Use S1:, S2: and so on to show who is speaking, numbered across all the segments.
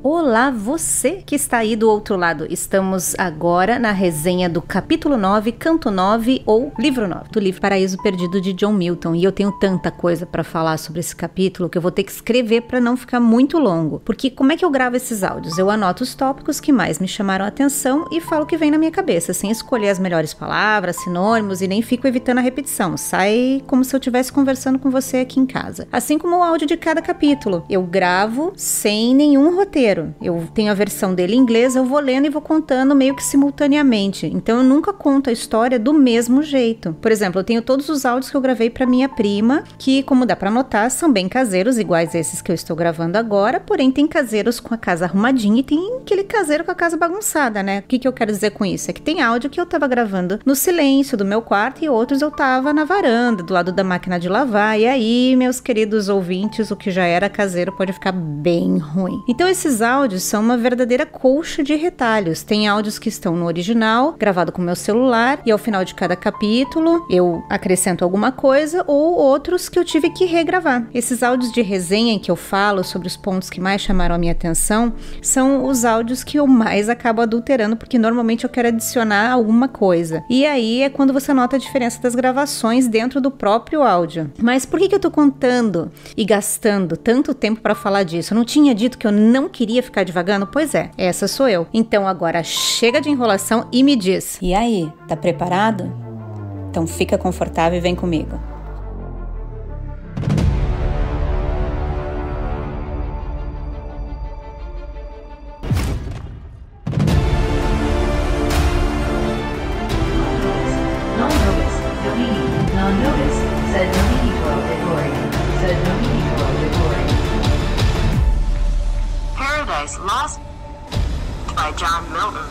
S1: Olá, você que está aí do outro lado. Estamos agora na resenha do capítulo 9, canto 9 ou livro 9, do livro Paraíso Perdido de John Milton. E eu tenho tanta coisa para falar sobre esse capítulo que eu vou ter que escrever para não ficar muito longo. Porque como é que eu gravo esses áudios? Eu anoto os tópicos que mais me chamaram a atenção e falo o que vem na minha cabeça, sem escolher as melhores palavras, sinônimos e nem fico evitando a repetição. Sai como se eu estivesse conversando com você aqui em casa. Assim como o áudio de cada capítulo. Eu gravo sem nenhum roteiro. Eu tenho a versão dele em inglês, eu vou lendo e vou contando meio que simultaneamente. Então eu nunca conto a história do mesmo jeito. Por exemplo, eu tenho todos os áudios que eu gravei para minha prima, que, como dá para notar, são bem caseiros, iguais esses que eu estou gravando agora, porém tem caseiros com a casa arrumadinha e tem aquele caseiro com a casa bagunçada, né? O que eu quero dizer com isso? É que tem áudio que eu tava gravando no silêncio do meu quarto e outros eu tava na varanda, do lado da máquina de lavar. E aí, meus queridos ouvintes, o que já era caseiro pode ficar bem ruim. Então esses áudios são uma verdadeira colcha de retalhos. Tem áudios que estão no original, gravado com meu celular, e ao final de cada capítulo eu acrescento alguma coisa, ou outros que eu tive que regravar. Esses áudios de resenha em que eu falo sobre os pontos que mais chamaram a minha atenção são os áudios que eu mais acabo adulterando, porque normalmente eu quero adicionar alguma coisa. E aí é quando você nota a diferença das gravações dentro do próprio áudio. Mas por que eu tô contando e gastando tanto tempo para falar disso? Eu não tinha dito que eu não queria ficar divagando? Pois é, essa sou eu. Então agora chega de enrolação e me diz: e aí, tá preparado? Então fica confortável e vem comigo.
S2: Paradise Lost by John Milton.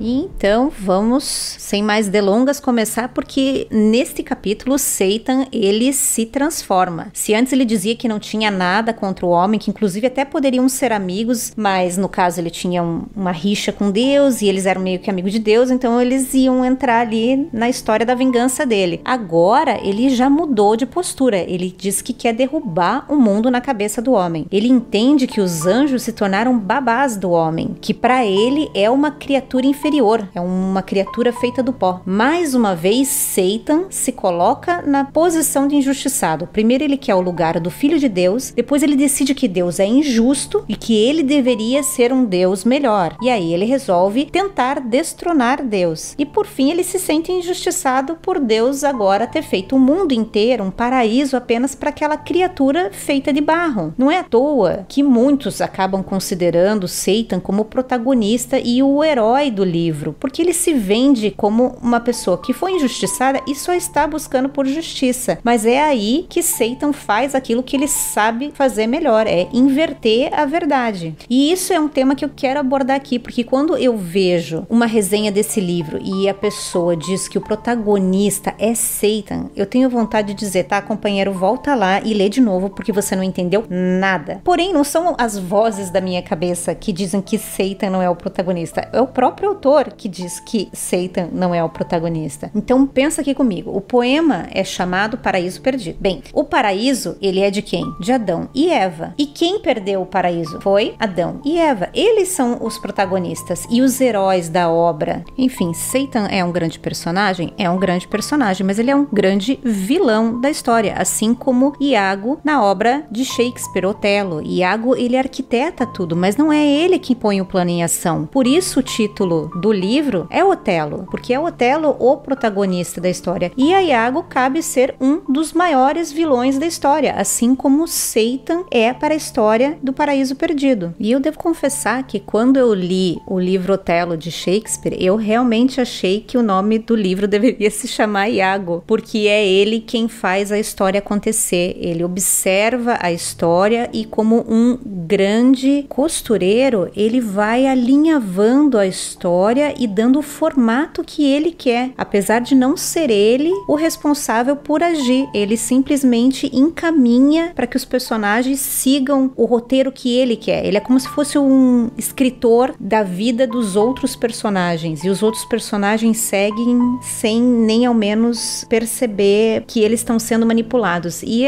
S1: Então vamos, sem mais delongas, começar, porque neste capítulo Satan, ele se transforma. Se antes ele dizia que não tinha nada contra o homem, que inclusive até poderiam ser amigos, mas no caso ele tinha uma rixa com Deus e eles eram meio que amigos de Deus, então eles iam entrar ali na história da vingança dele. Agora ele já mudou de postura, ele diz que quer derrubar o mundo na cabeça do homem. Ele entende que os anjos se tornaram babás do homem, que para ele é uma criatura inferior, é uma criatura feita do pó. Mais uma vez, Satan se coloca na posição de injustiçado. Primeiro ele quer o lugar do Filho de Deus, depois ele decide que Deus é injusto e que ele deveria ser um Deus melhor. E aí ele resolve tentar destronar Deus. E por fim ele se sente injustiçado por Deus agora ter feito o mundo inteiro, um paraíso apenas para aquela criatura feita de barro. Não é à toa que muitos acabam considerando Satan como o protagonista e o herói do livro, porque ele se vende como uma pessoa que foi injustiçada e só está buscando por justiça. Mas é aí que Satan faz aquilo que ele sabe fazer melhor, é inverter a verdade. E isso é um tema que eu quero abordar aqui, porque quando eu vejo uma resenha desse livro e a pessoa diz que o protagonista é Satan, eu tenho vontade de dizer: tá, companheiro, volta lá e lê de novo, porque você não entendeu nada. Porém, não são as vozes da minha cabeça que dizem que Satan não é o protagonista, é o próprio autor que diz que Satan não é o protagonista. Então pensa aqui comigo, o poema é chamado Paraíso Perdido. Bem, o paraíso, ele é de quem? De Adão e Eva. E quem perdeu o paraíso? Foi Adão e Eva. Eles são os protagonistas e os heróis da obra. Enfim, Satan é um grande personagem? É um grande personagem, mas ele é um grande vilão da história, assim como Iago na obra de Shakespeare, Otelo. Iago, ele arquiteta tudo, mas não é ele que põe o plano em ação. Por isso o título do livro é Otelo, porque é Otelo o protagonista da história. E a Iago cabe ser um dos maiores vilões da história, assim como Satan é para a história do Paraíso Perdido. E eu devo confessar que quando eu li o livro Otelo de Shakespeare, eu realmente achei que o nome do livro deveria se chamar Iago, porque é ele quem faz a história acontecer. Ele observa a história e, como um grande costureiro, ele vai alinhavando a história história e dando o formato que ele quer, apesar de não ser ele o responsável por agir. Ele simplesmente encaminha para que os personagens sigam o roteiro que ele quer. Ele é como se fosse um escritor da vida dos outros personagens, e os outros personagens seguem sem nem ao menos perceber que eles estão sendo manipulados. E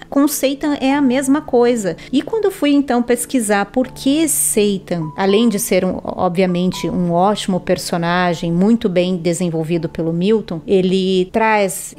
S1: com Seitan é a mesma coisa. E quando eu fui então pesquisar por que Seitan, além de ser obviamente um ótimo personagem, muito bem desenvolvido pelo Milton, ele traz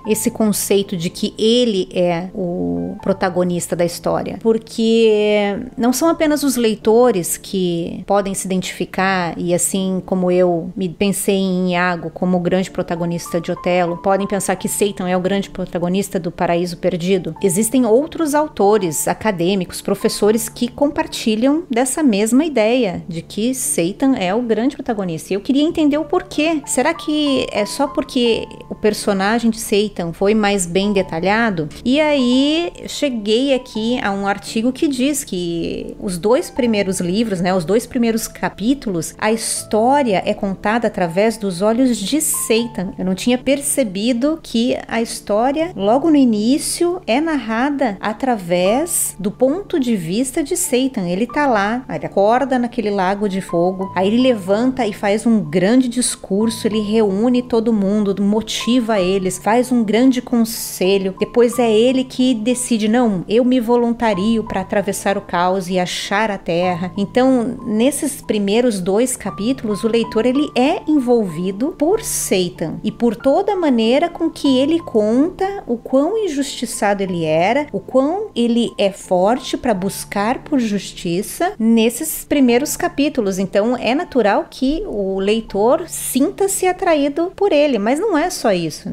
S1: esse conceito de que ele é o protagonista da história, porque não são apenas os leitores que podem se identificar, e assim como eu me pensei em Iago como o grande protagonista de Otelo, podem pensar que Seitan é o grande protagonista do Paraíso Perdido. Existem outros autores, acadêmicos, professores que compartilham dessa mesma ideia de que Seitan é o grande protagonista. E eu queria entender o porquê. Será que é só porque o personagem de Seitan foi mais bem detalhado? E aí cheguei aqui a um artigo que diz que os 2 primeiros livros, os 2 primeiros capítulos, a história é contada através dos olhos de Seitan. Eu não tinha percebido que a história, logo no início, é narrada através do ponto de vista de Seitan. Ele tá lá, ele acorda naquele lago de fogo, aí ele levanta e faz um grande discurso, ele reúne todo mundo, motiva eles, faz um grande conselho, depois é ele que decide, não, eu me voluntario para atravessar o caos e achar a terra. Então, nesses primeiros 2 capítulos, o leitor ele é envolvido por Seitan e por toda a maneira com que ele conta o quão injustiçado ele era, o quão ele é forte para buscar por justiça nesses primeiros capítulos. Então, é natural que o leitor sinta-se atraído por ele, mas não é só isso,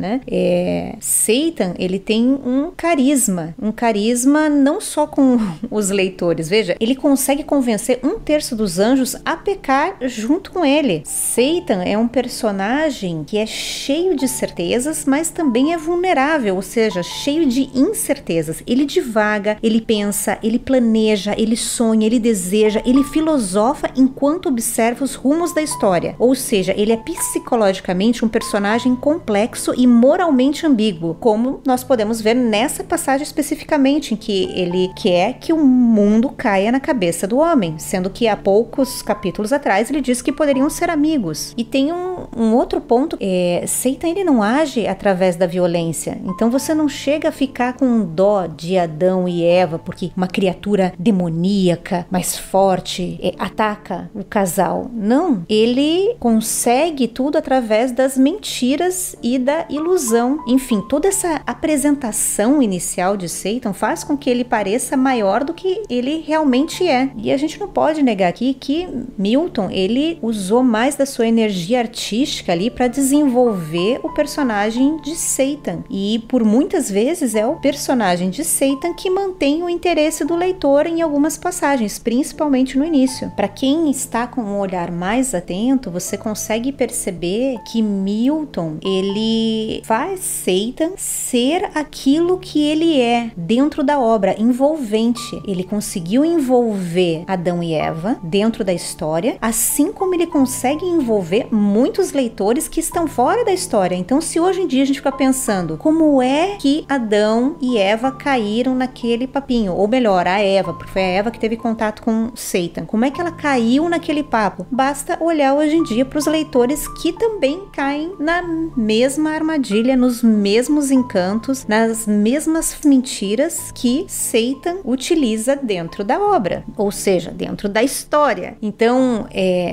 S1: Seitan, ele tem um carisma não só com os leitores. Veja, ele consegue convencer 1/3 dos anjos a pecar junto com ele. Seitan é um personagem que é cheio de certezas, mas também é vulnerável, ou seja, cheio de incertezas. Ele divaga, ele pensa, ele planeja, ele sonha, ele deseja, ele filosofa enquanto observa os rumos da história. Ou seja, ele é psicologicamente um personagem complexo e moralmente ambíguo, como nós podemos ver nessa passagem especificamente, em que ele quer que o mundo caia na cabeça do homem, sendo que há poucos capítulos atrás ele disse que poderiam ser amigos. E tem um outro ponto, Seitan ele não age através da violência, então você não chega a ficar com dó de Adão e Eva porque uma criatura demoníaca, mais forte, ataca o casal. Não, ele consegue tudo através das mentiras e da ilusão. Enfim, toda essa apresentação inicial de Seitan faz com que ele pareça maior do que ele realmente é. E a gente não pode negar aqui que Milton, ele usou mais da sua energia artística ali para desenvolver o personagem de Seitan. E por muitas vezes é o personagem de Seitan que mantém o interesse do leitor em algumas passagens, principalmente no início. Para quem está com um olhar mais atento, você consegue perceber que Milton, ele faz Seitan ser aquilo que ele é dentro da obra, envolvente. Ele conseguiu envolver Adão e Eva dentro da história, assim como ele consegue envolver muitos leitores que estão fora da história. Então, se hoje em dia a gente fica pensando como é que Adão e Eva caíram naquele papinho, ou melhor, a Eva, porque foi a Eva que teve contato com Seitan, como é que ela caiu naquele papo? Basta olhar hoje em dia para os leitores que também caem na mesma armadilha, nos mesmos encantos, nas mesmas mentiras que Seitan utiliza dentro da obra, ou seja, dentro da história. Então,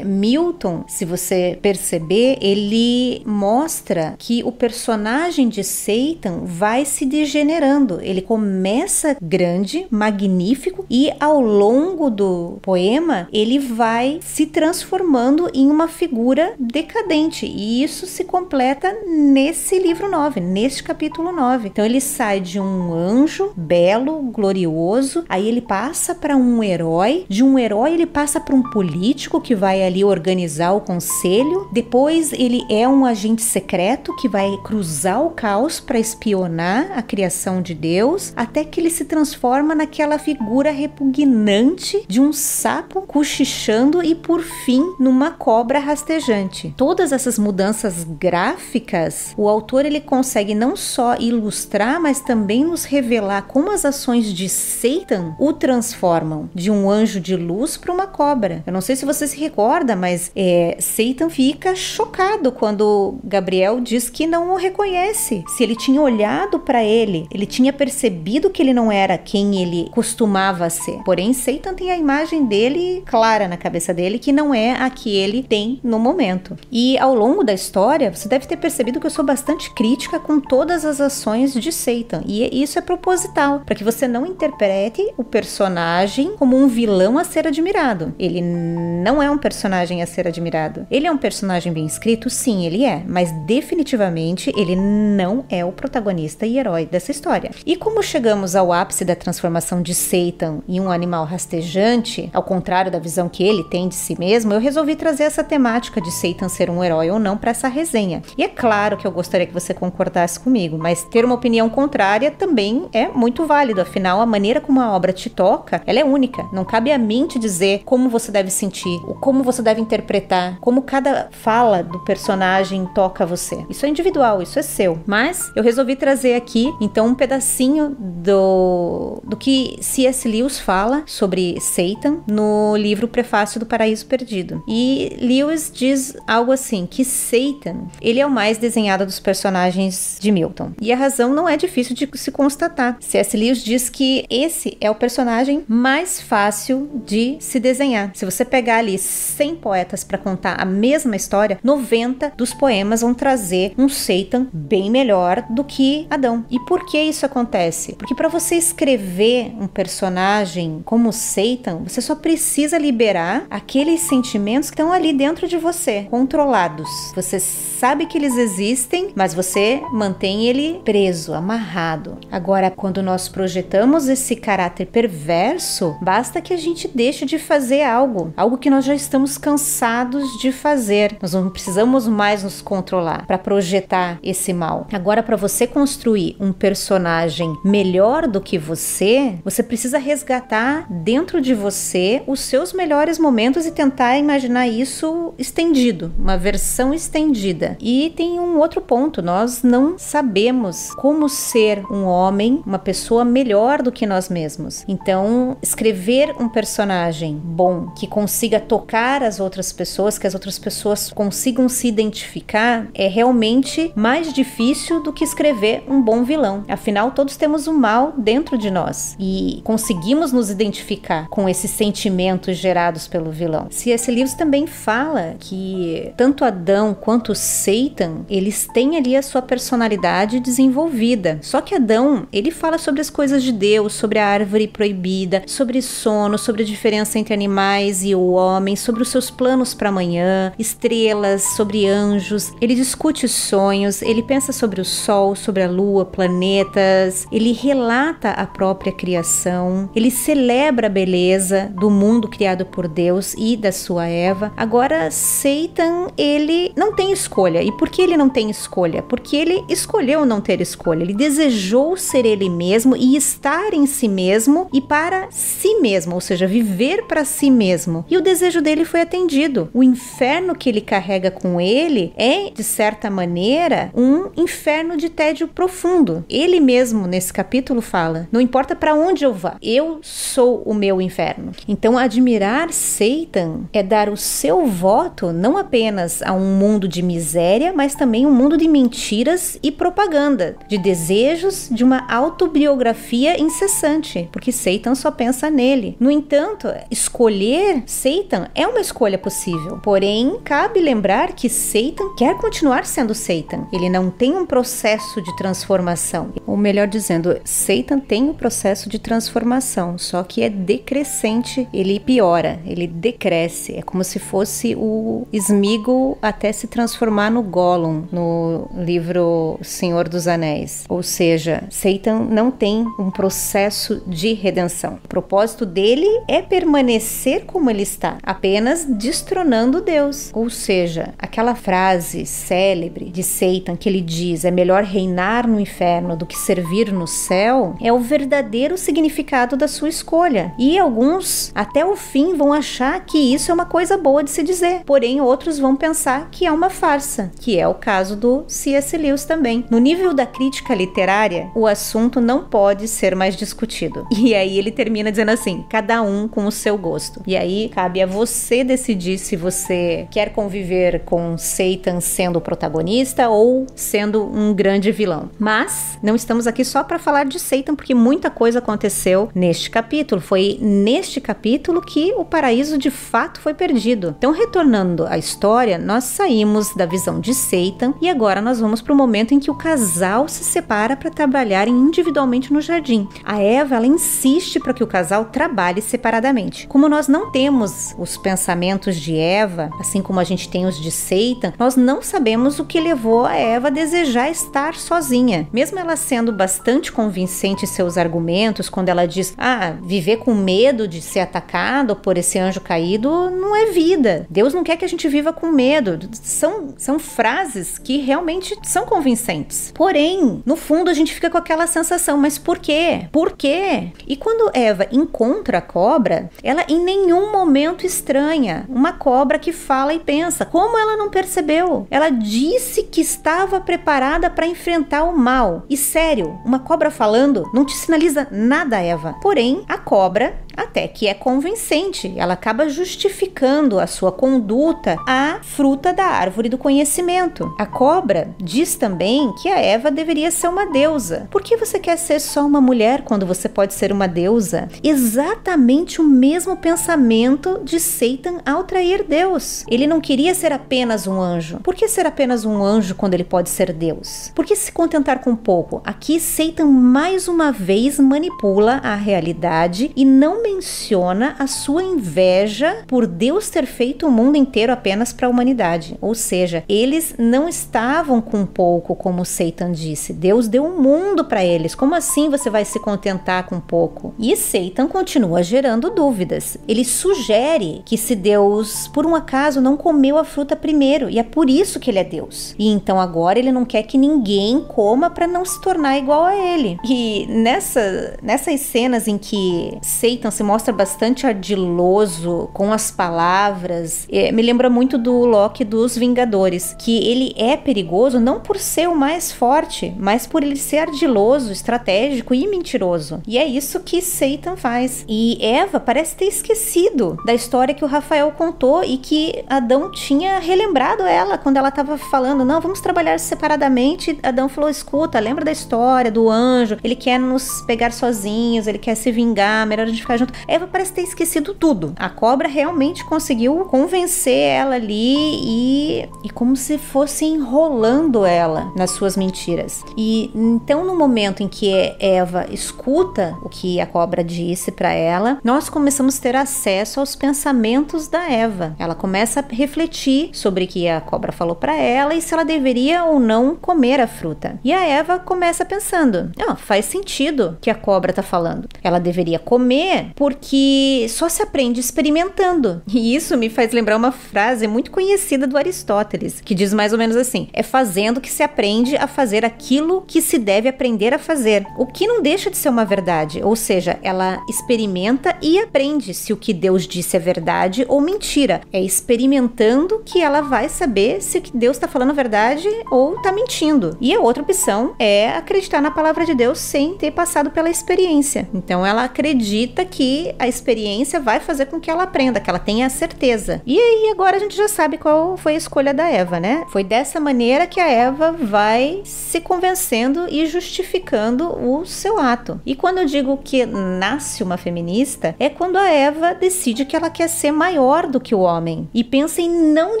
S1: Milton, se você perceber, ele mostra que o personagem de Seitan vai se degenerando. Ele começa grande, magnífico, e ao longo do poema ele vai se transformando em uma figura decadente, e isso se completa nesse livro 9, neste capítulo 9. Então ele sai de um anjo anjo belo, glorioso, aí ele passa para um herói, de um herói ele passa para um político que vai ali organizar o conselho, depois ele é um agente secreto que vai cruzar o caos para espionar a criação de Deus, até que ele se transforma naquela figura repugnante de um sapo cochichando e por fim numa cobra rastejante. Todas essas mudanças gráficas, o autor ele consegue não só ilustrar, mas também nos revelar como as ações de Satan o transformam de um anjo de luz para uma cobra. Eu não sei se você se recorda, mas Satan fica chocado quando Gabriel diz que não o reconhece. Se ele tinha olhado para ele, ele tinha percebido que ele não era quem ele costumava ser. Porém, Satan tem a imagem dele clara na cabeça dele, que não é a que ele tem no momento. E ao longo da história, você deve ter percebido que eu sou bastante crítica com todas as ações de Satan. E isso é proposital, para que você não interprete o personagem como um vilão a ser admirado. Ele não é um personagem a ser admirado. Ele é um personagem bem escrito? Sim, ele é. Mas definitivamente ele não é o protagonista e herói dessa história. E como chegamos ao ápice da transformação de Satan em um animal rastejante, ao contrário da visão que ele tem de si mesmo, eu resolvi trazer essa temática de Satan ser um herói ou não para essa resenha. E é claro que eu gostaria que você concordasse comigo, mas ter uma opinião contrária também é muito válido. Afinal, a maneira como a obra te toca, ela é única. Não cabe a mim te dizer como você deve sentir, ou como você deve interpretar, como cada fala do personagem toca você. Isso é individual, isso é seu. Mas eu resolvi trazer aqui, então, um pedacinho do que C.S. Lewis fala sobre Satan no livro Prefácio do Paraíso Perdido. E Lewis diz algo assim, que Satan, ele é o mais desenhado dos personagens de Milton. E a razão não é difícil de se constatar. C.S. Lewis diz que esse é o personagem mais fácil de se desenhar. Se você pegar ali 100 poetas para contar a mesma história, 90 dos poemas vão trazer um Satan bem melhor do que Adão. E por que isso acontece? Porque para você escrever um personagem como Satan, você só precisa liberar aqueles sentimentos que estão ali dentro de você, controlados. Você sabe que eles existem, mas você mantém ele preso, amarrado. Agora, quando nós projetamos esse caráter perverso, basta que a gente deixe de fazer algo que nós já estamos cansados de fazer. Nós não precisamos mais nos controlar para projetar esse mal. Agora, para você construir um personagem melhor do que você precisa resgatar dentro de você os seus melhores momentos e tentar imaginar isso estendido, uma versão estendida. E tem um outro ponto, nós não sabemos como ser um homem, uma pessoa melhor do que nós mesmos. Então, escrever um personagem bom, que consiga tocar as outras pessoas, que as outras pessoas consigam se identificar, é realmente mais difícil do que escrever um bom vilão. Afinal, todos temos o mal dentro de nós e conseguimos nos identificar com esses sentimentos gerados pelo vilão. C.S. Lewis também fala que tanto Adão quanto Satan, eles têm ali a sua personalidade desenvolvida. Só que Adão, ele fala sobre as coisas de Deus, sobre a árvore proibida, sobre sono, sobre a diferença entre animais e o homem, sobre os seus planos para amanhã, estrelas, sobre anjos. Ele discute sonhos, ele pensa sobre o sol, sobre a lua, planetas. Ele relata a própria criação. Ele celebra a beleza do mundo criado por Deus e da sua Eva. Agora, Satan, ele não tem escolha. E por que ele não tem escolha? Porque ele escolheu não ter escolha. Ele desejou ser ele mesmo e estar em si mesmo e para si mesmo, ou seja, viver para si mesmo. E o desejo dele foi atendido. O inferno que ele carrega com ele é, de certa maneira, um inferno de tédio profundo. Ele mesmo, nesse capítulo, fala: não importa para onde eu vá, eu sou o meu inferno. Então, admirar Satan é dar o seu voto não apenas a um mundo de miséria, mas também um mundo de mentiras e propaganda, de desejos, de uma autobiografia incessante, porque Satan só pensa nele. No entanto, escolher Satan é uma escolha possível, porém, cabe lembrar que Satan quer continuar sendo Satan. Ele não tem um processo de transformação. Ou melhor dizendo, Satan tem um processo de transformação, só que é decrescente, ele piora, ele decresce. É como se fosse o Sméagol até se transformar no Gollum, no livro Senhor dos Anéis. Ou seja, Satan não tem um processo de redenção. O propósito dele é permanecer como ele está, apenas destronando Deus. Ou seja, aquela frase célebre de Satan que ele diz: é melhor reinar no inferno do que servir no céu, é o verdadeiro significado da sua escolha. E alguns até o fim vão achar que isso é uma coisa boa de se dizer, porém outros vão pensar que é uma farsa, que é o caso do C.S. Lewis também. No nível da crítica literária, o assunto não pode ser mais discutido. E aí ele termina dizendo assim: cada um com o seu gosto. E aí cabe a você decidir se você quer conviver com Satan sendo o protagonista ou sendo um grande vilão. Mas não estamos aqui só para falar de Satan, porque muita coisa aconteceu neste capítulo. Foi neste capítulo que o paraíso de fato foi perdido. Então, retornando à história, nós saímos da visão de Satan e agora nós vamos para o momento em que o casal se separa para trabalharem individualmente no jardim. A Eva, ela insiste para que o casal trabalhe separadamente. Como nós não temos os pensamentos de Eva, assim como a gente tem os de Satan, nós não sabemos o que levou a Eva a desejar estar sozinha. Mesmo ela sendo bastante convincente em seus argumentos, quando ela diz: viver com medo de ser atacado por esse anjo caído não é vida. Deus não quer que a gente viva com medo. São frases que realmente são convincentes. Porém, no fundo a gente fica com aquela sensação: mas por quê? Por quê? E quando Eva encontra a cobra, ela em nenhum momento estranha uma cobra que fala e pensa. Como ela não percebeu? Ela disse que estava preparada para enfrentar o mal. E sério, uma cobra falando não te sinaliza nada, Eva. Porém, a cobra até que é convincente. Ela acaba justificando a sua conduta à fruta da árvore do conhecimento. A cobra diz também que a Eva deveria ser uma deusa. Por que você quer ser só uma mulher quando você pode ser uma deusa? Exatamente o mesmo pensamento de Satan ao trair Deus. Ele não queria ser apenas um anjo. Por que ser apenas um anjo quando ele pode ser Deus? Por que se contentar com pouco? Aqui Satan mais uma vez manipula a realidade e não menciona a sua inveja por Deus ter feito o mundo inteiro apenas para a humanidade. Ou seja, eles não estavam com pouco, como Satan disse. Deus deu um mundo para eles. Como assim você vai se contentar com pouco? E Satan continua gerando dúvidas. Ele sugere que se Deus, por um acaso, não comeu a fruta primeiro, e é por isso que ele é Deus. E então agora ele não quer que ninguém coma para não se tornar igual a ele. E nessas cenas em que Satan se mostra bastante ardiloso com as palavras, me lembra muito do Loki dos Vingadores, que ele é perigoso não por ser o mais forte, mas por ele ser ardiloso, estratégico e mentiroso. E é isso que Satan faz. E Eva parece ter esquecido da história que o Rafael contou e que Adão tinha relembrado ela quando ela estava falando: não, vamos trabalhar separadamente. Adão falou: escuta, lembra da história do anjo, ele quer nos pegar sozinhos, ele quer se vingar, melhor a gente ficar junto. Eva parece ter esquecido tudo. A cobra realmente conseguiu convencer ela ali e como se fosse enrolando ela nas suas mentiras. E então, no momento em que Eva escuta o que a cobra disse para ela, nós começamos a ter acesso aos pensamentos da Eva. Ela começa a refletir sobre o que a cobra falou para ela e se ela deveria ou não comer a fruta. E a Eva começa pensando: faz sentido que a cobra tá falando. Ela deveria comer porque só se aprende experimentando. E isso me faz lembrar uma frase muito conhecida do Aristóteles, que diz mais ou menos assim: é fazendo que se aprende a fazer aquilo que se deve aprender a fazer. O que não deixa de ser uma verdade. Ou seja, ela experimenta e aprende se o que Deus disse é verdade ou mentira. É experimentando que ela vai saber se o que Deus está falando é verdade ou está mentindo. E a outra opção é acreditar na palavra de Deus sem ter passado pela experiência. Então ela acredita que a experiência vai fazer com que ela aprenda, que ela tenha a certeza. E aí agora a gente já sabe qual foi a escolha da Eva, né? Foi dessa maneira que a Eva vai se convencendo e justificando o seu ato. E quando eu digo que nasce uma feminista, é quando a Eva decide que ela quer ser maior do que o homem e pensa em não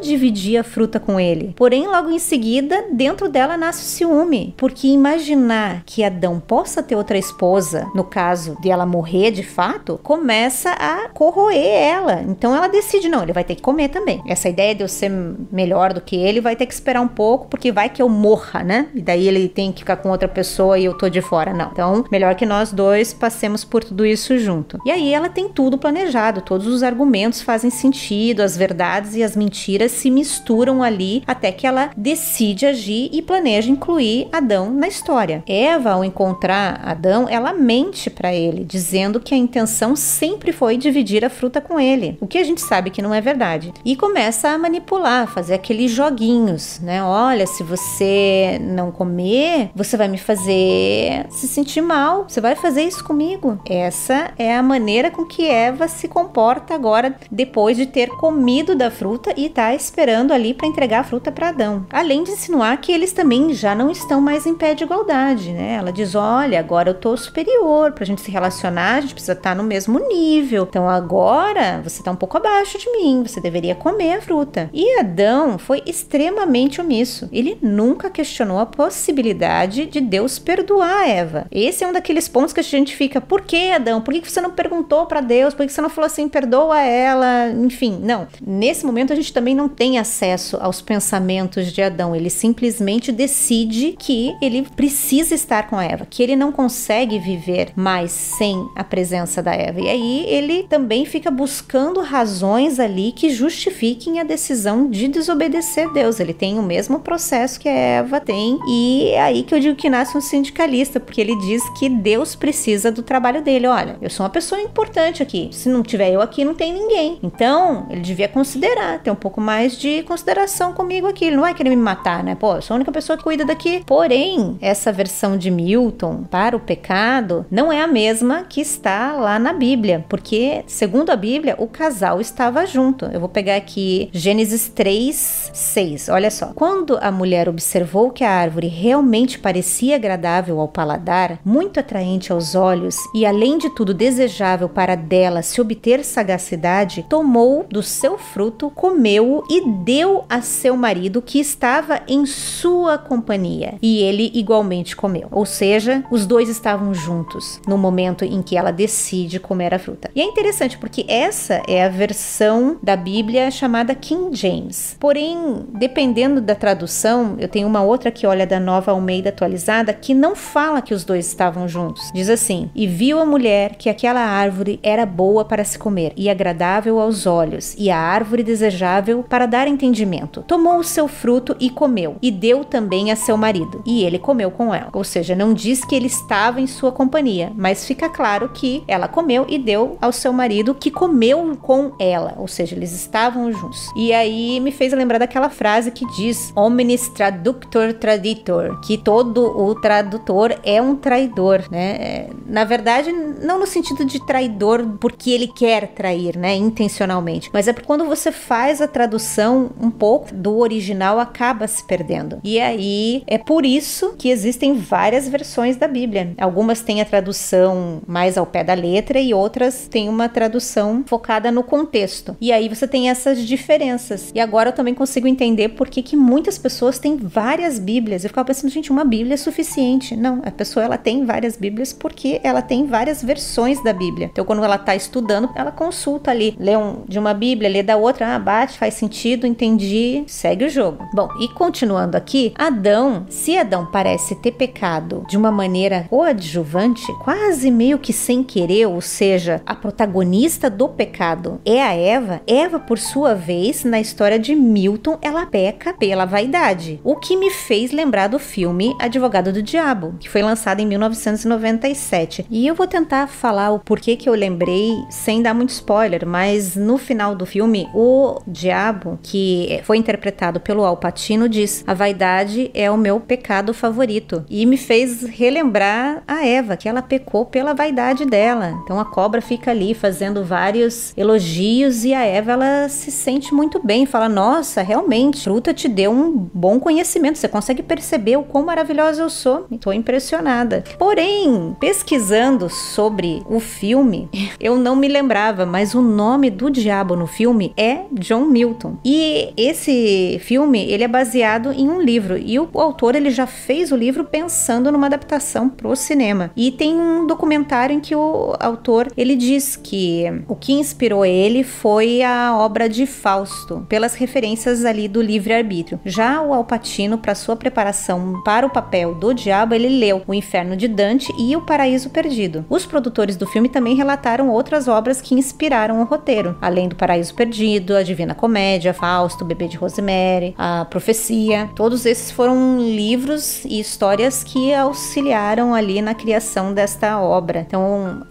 S1: dividir a fruta com ele. Porém, logo em seguida, dentro dela nasce o ciúme, porque imaginar que Adão possa ter outra esposa, no caso de ela morrer de fato, fruto começa a corroer ela. Então ela decide, não, ele vai ter que comer também. Essa ideia de eu ser melhor do que ele vai ter que esperar um pouco, porque vai que eu morra, né? E daí ele tem que ficar com outra pessoa e eu tô de fora. Não. Então, melhor que nós dois passemos por tudo isso junto. E aí ela tem tudo planejado, todos os argumentos fazem sentido, as verdades e as mentiras se misturam ali até que ela decide agir e planeja incluir Adão na história. Eva, ao encontrar Adão, ela mente para ele, dizendo que a intenção sempre foi dividir a fruta com ele, o que a gente sabe que não é verdade. E começa a manipular, fazer aqueles joguinhos, né? Olha, se você não comer, você vai me fazer se sentir mal, você vai fazer isso comigo. Essa é a maneira com que Eva se comporta agora, depois de ter comido da fruta e tá esperando ali para entregar a fruta para Adão. Além de insinuar que eles também já não estão mais em pé de igualdade, né? Ela diz, olha, agora eu tô superior, pra gente se relacionar, a gente precisa estar no mesmo nível. Então agora você tá um pouco abaixo de mim, você deveria comer a fruta. E Adão foi extremamente omisso. Ele nunca questionou a possibilidade de Deus perdoar Eva. Esse é um daqueles pontos que a gente fica, por que, Adão? Por que você não perguntou para Deus? Por que você não falou assim, perdoa ela? Enfim, não. Nesse momento a gente também não tem acesso aos pensamentos de Adão. Ele simplesmente decide que ele precisa estar com a Eva, que ele não consegue viver mais sem a presença da Eva. E aí ele também fica buscando razões ali que justifiquem a decisão de desobedecer a Deus. Ele tem o mesmo processo que a Eva tem, e é aí que eu digo que nasce um sindicalista, porque ele diz que Deus precisa do trabalho dele. Olha, eu sou uma pessoa importante aqui, se não tiver eu aqui, não tem ninguém. Então, ele devia considerar, ter um pouco mais de consideração comigo aqui. Ele não vai querer me matar, né? Pô, eu sou a única pessoa que cuida daqui. Porém, essa versão de Milton para o pecado não é a mesma que está lá na Bíblia, porque, segundo a Bíblia, o casal estava junto. Eu vou pegar aqui Gênesis 3:6. Olha só. Quando a mulher observou que a árvore realmente parecia agradável ao paladar, muito atraente aos olhos e, além de tudo, desejável para dela se obter sagacidade, tomou do seu fruto, comeu-o e deu a seu marido que estava em sua companhia. E ele igualmente comeu. Ou seja, os dois estavam juntos no momento em que ela decide comer a fruta. E é interessante porque essa é a versão da Bíblia chamada King James. Porém, dependendo da tradução, eu tenho uma outra que olha da Nova Almeida atualizada que não fala que os dois estavam juntos. Diz assim: e viu a mulher que aquela árvore era boa para se comer e agradável aos olhos, e a árvore desejável para dar entendimento. Tomou o seu fruto e comeu, e deu também a seu marido, e ele comeu com ela. Ou seja, não diz que ele estava em sua companhia, mas fica claro que ela comeu e deu ao seu marido, que comeu com ela. Ou seja, eles estavam juntos. E aí me fez lembrar daquela frase que diz omnis traductor traditor, que todo o tradutor é um traidor, né? Na verdade, não no sentido de traidor porque ele quer trair, né, intencionalmente, mas é porque quando você faz a tradução, um pouco do original acaba se perdendo. E aí é por isso que existem várias versões da Bíblia. Algumas têm a tradução mais ao pé da letra e outras têm uma tradução focada no contexto. E aí você tem essas diferenças. E agora eu também consigo entender por que muitas pessoas têm várias Bíblias. Eu ficava pensando, gente, uma Bíblia é suficiente. Não, a pessoa ela tem várias Bíblias porque ela tem várias versões da Bíblia. Então quando ela está estudando, ela consulta ali, lê de uma Bíblia, lê da outra, bate, faz sentido, entendi, segue o jogo. Bom, e continuando aqui, Adão, se Adão parece ter pecado de uma maneira coadjuvante, quase meio que sem querer, ou seja, a protagonista do pecado é a Eva. Eva, por sua vez, na história de Milton, ela peca pela vaidade, o que me fez lembrar do filme Advogado do Diabo, que foi lançado em 1997. E eu vou tentar falar o porquê que eu lembrei sem dar muito spoiler, mas no final do filme, o diabo, que foi interpretado pelo Al Pacino, diz: a vaidade é o meu pecado favorito. E me fez relembrar a Eva, que ela pecou pela vaidade dela. Então a cobra fica ali fazendo vários elogios e a Eva, ela se sente muito bem, fala: nossa, realmente, a fruta te deu um bom conhecimento, você consegue perceber o quão maravilhosa eu sou. Estou impressionada. Porém, pesquisando sobre o filme, eu não me lembrava, mas o nome do diabo no filme é John Milton. E esse filme, ele é baseado em um livro, e o autor, ele já fez o livro pensando numa adaptação pro cinema. E tem um documentário em que o autor, ele diz que o que inspirou ele foi a obra de Fausto, pelas referências ali do livre-arbítrio. Já o Al Pacino, para sua preparação para o papel do diabo, ele leu O Inferno de Dante e O Paraíso Perdido. Os produtores do filme também relataram outras obras que inspiraram o roteiro, além do Paraíso Perdido, A Divina Comédia, Fausto, O Bebê de Rosemary, A Profecia. Todos esses foram livros e histórias que auxiliaram ali na criação desta obra. Então,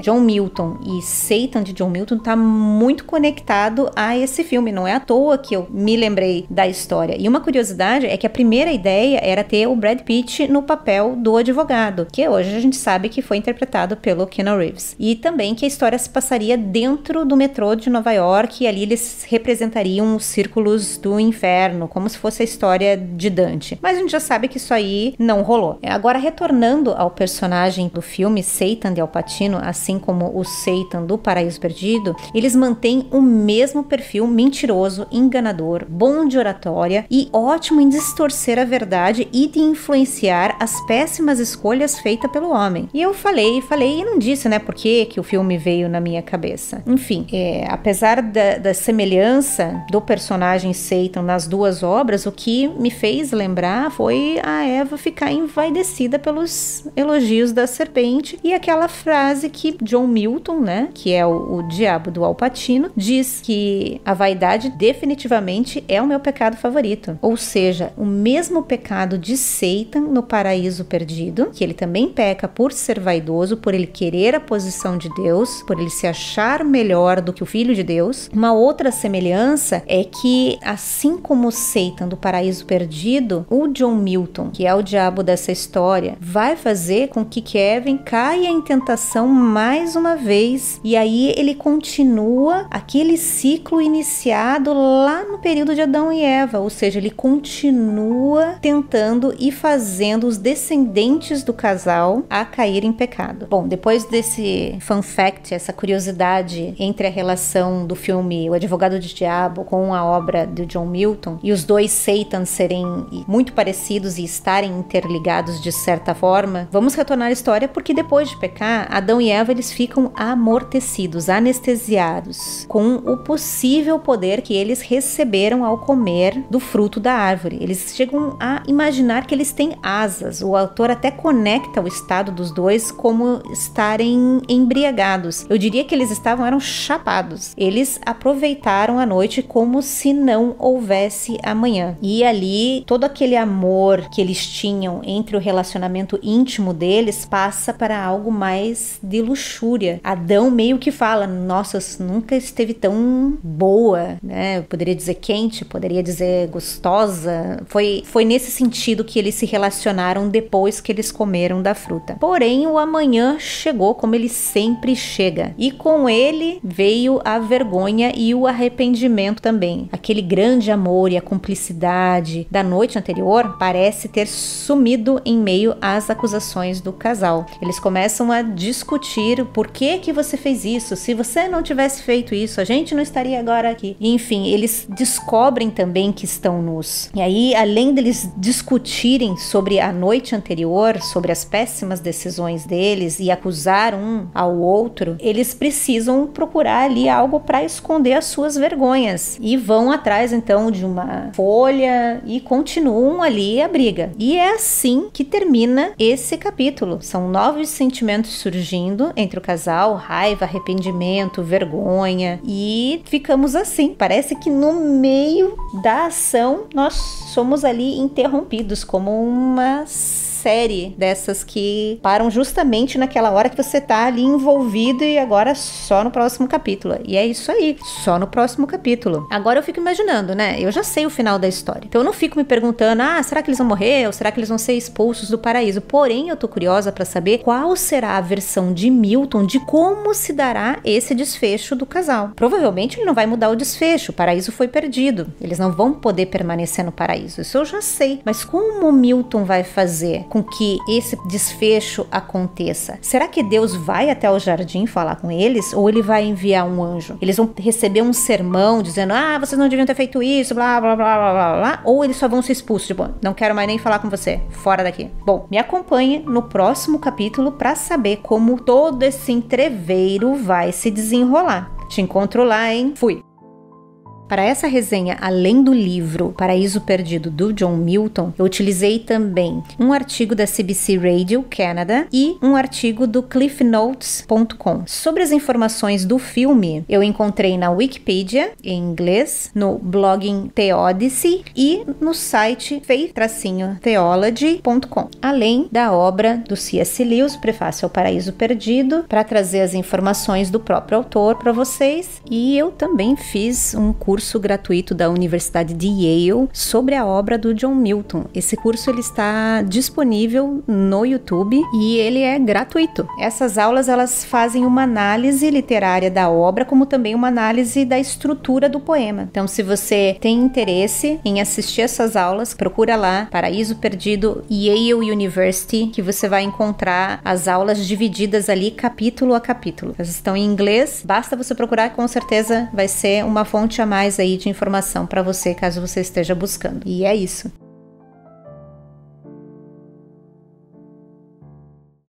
S1: John Milton e Satan de John Milton tá muito conectado a esse filme. Não é à toa que eu me lembrei da história. E uma curiosidade é que a primeira ideia era ter o Brad Pitt no papel do advogado, que hoje a gente sabe que foi interpretado pelo Keanu Reeves. E também que a história se passaria dentro do metrô de Nova York, e ali eles representariam os círculos do inferno, como se fosse a história de Dante. Mas a gente já sabe que isso aí não rolou. Agora, retornando ao personagem do filme, Satan de Al Pacino, assim como o Satan do Paraíso Perdido, eles mantêm o mesmo perfil mentiroso, enganador, bom de oratória e ótimo em distorcer a verdade e de influenciar as péssimas escolhas feitas pelo homem. E eu falei e não disse, né, por que o filme veio na minha cabeça. Enfim, apesar da semelhança do personagem Satan nas duas obras, o que me fez lembrar foi a Eva ficar envaidecida pelos elogios da serpente e aquela frase que John Milton, né, que é o diabo do Al Pacino, diz que a vaidade definitivamente é o meu pecado favorito. Ou seja, o mesmo pecado de Satan no Paraíso Perdido, que ele também peca por ser vaidoso, por ele querer a posição de Deus, por ele se achar melhor do que o Filho de Deus. Uma outra semelhança é que, assim como Satan do Paraíso Perdido, o John Milton, que é o diabo dessa história, vai fazer com que Kevin caia em tentação mais uma vez, e aí ele continua aquele ciclo iniciado lá no período de Adão e Eva, ou seja, ele continua tentando e fazendo os descendentes do casal a cair em pecado. Bom, depois desse fun fact, essa curiosidade entre a relação do filme O Advogado do Diabo com a obra do John Milton e os dois Satans serem muito parecidos e estarem interligados de certa forma, vamos retornar à história, porque depois de pecar, Adão e Eva eles ficam amortecidos, anestesiados com o possível poder que eles receberam ao comer do fruto da árvore. Eles chegam a imaginar que eles têm asas. O autor até conecta o estado dos dois como estarem embriagados. Eu diria que eles eram chapados. Eles aproveitaram a noite como se não houvesse amanhã. E ali, todo aquele amor que eles tinham entre o relacionamento íntimo deles passa para algo mais de luxúria. Adão meio que fala, nossa, nunca esteve tão boa, né? Eu poderia dizer quente, poderia dizer gostosa. Foi nesse sentido que eles se relacionaram depois que eles comeram da fruta. Porém, o amanhã chegou como ele sempre chega. E com ele veio a vergonha e o arrependimento também. Aquele grande amor e a cumplicidade da noite anterior parece ter sumido em meio às acusações do casal. Eles começam a discutir o porquê que você fez isso. Se você não tivesse feito isso, a gente não estaria agora aqui. E, enfim, eles descobrem também que estão nus. E aí, além deles discutirem sobre a noite anterior, sobre as péssimas decisões deles e acusar um ao outro, eles precisam procurar ali algo para esconder as suas vergonhas. E vão atrás, então, de uma folha e continuam ali a briga. E é assim que termina esse capítulo. São novos sentimentos surgindo entre o casal, raiva, arrependimento, vergonha, e ficamos assim. Parece que no meio da ação nós somos ali interrompidos, como uma série dessas que param justamente naquela hora que você tá ali envolvido e agora só no próximo capítulo. E é isso aí, só no próximo capítulo. Agora eu fico imaginando, né? Eu já sei o final da história. Então eu não fico me perguntando, será que eles vão morrer? Ou será que eles vão ser expulsos do paraíso? Porém, eu tô curiosa pra saber qual será a versão de Milton de como se dará esse desfecho do casal. Provavelmente ele não vai mudar o desfecho, o paraíso foi perdido. Eles não vão poder permanecer no paraíso. Isso eu já sei. Mas como Milton vai fazer? com que esse desfecho aconteça? Será que Deus vai até o jardim falar com eles ou ele vai enviar um anjo? Eles vão receber um sermão dizendo, vocês não deviam ter feito isso, blá, blá, blá, blá, blá, blá, ou eles só vão ser expulsos, tipo, não quero mais nem falar com você, fora daqui. Bom, me acompanhe no próximo capítulo para saber como todo esse entreveiro vai se desenrolar. Te encontro lá, hein? Fui! Para essa resenha, além do livro Paraíso Perdido, do John Milton, eu utilizei também um artigo da CBC Radio Canada e um artigo do cliffnotes.com. Sobre as informações do filme, eu encontrei na Wikipedia, em inglês, no blogging Theodicy e no site faith-theology.com. Além da obra do C.S. Lewis, Prefácio ao Paraíso Perdido, para trazer as informações do próprio autor para vocês. E eu também fiz um curso gratuito da Universidade de Yale sobre a obra do John Milton. Esse curso ele está disponível no YouTube e ele é gratuito. Essas aulas elas fazem uma análise literária da obra, como também uma análise da estrutura do poema. Então, se você tem interesse em assistir essas aulas, procura lá Paraíso Perdido Yale University, que você vai encontrar as aulas divididas ali capítulo a capítulo. Elas estão em inglês, basta você procurar, com certeza vai ser uma fonte a mais aí de informação para você, caso você esteja buscando. E é isso.